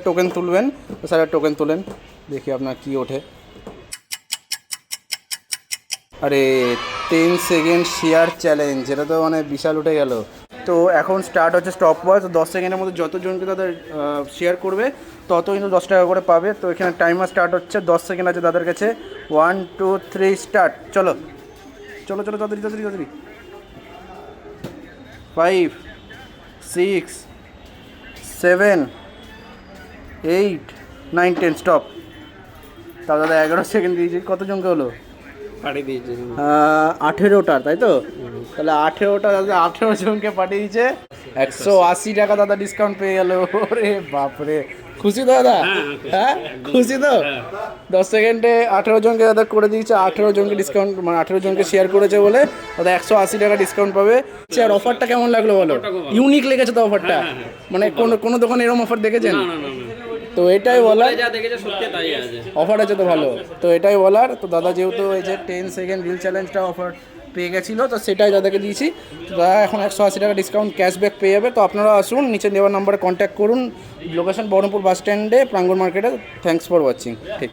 Token তুলবেন, তো স্যারের টোকেন তোলেন, দেখি আপনার কি ওঠে। আরে 10 সেকেন্ড শেয়ার চ্যালেঞ্জ, এটা তো মানে বিশাল উঠে গেল। তো এখন স্টার্ট হচ্ছে স্টপ ওয়াচ। 10 সেকেন্ডের মধ্যে যতজনকে তাদের শেয়ার করবে তত কিন্তু 10 টাকা করে পাবে। তো এখানে টাইমার স্টার্ট হচ্ছে, 10 সেকেন্ড আছে তাদের কাছে। 1 2 3 স্টার্ট। চলো চলো চলো, তাড়াতাড়ি তাড়াতাড়ি তাড়াতাড়ি। 5 6 7 8 9 10 স্টপ। তাও দাদা 11 সেকেন্ড দিয়েছি, কতজনকে হলো? পাঠিয়ে দিয়েছে 18টা, তাই তো? তাহলে 18টা দাদা 18 জনকে পাঠিয়ে দিয়েছে। 180 টাকা দাদা ডিসকাউন্ট পেয়ে গেল। ওরে বাপরে, খুশি তো দাদা? হ্যাঁ খুশি তো? 10 সেকেন্ডে 18 জনকে দাদা করে দিয়েছে, 18 জনকে ডিসকাউন্ট, মানে 18 জনকে শেয়ার করেছে বলে দাদা 180 টাকা ডিসকাউন্ট পাবে। আর অফারটা কেমন লাগলো বলো? ইউনিক লেগেছে তো অফারটা? মানে কোনো দোকানে এরকম অফার দেখেছেন? তো এটাই বলার, যা দেখেছে সত্যি তাই আছে, অফার আছে তো ভালো। তো এটাই বলার। তো দাদা যেহেতু এই যে 10 সেকেন্ড রিল চ্যালেঞ্জটা অফার পেয়ে গেছিলো, তো সেটাই দাদাকে দিয়েছি। তো দাদা এখন 180 টাকা ডিসকাউন্ট ক্যাশব্যাক পেয়ে যাবে। তো আপনারা আসুন, নিচে দেওয়ার নাম্বারে কন্ট্যাক্ট করুন। লোকেশন বহরমপুর বাস স্ট্যান্ডে, প্রাঙ্গণ মার্কেটে। Thanks for watching. ঠিক।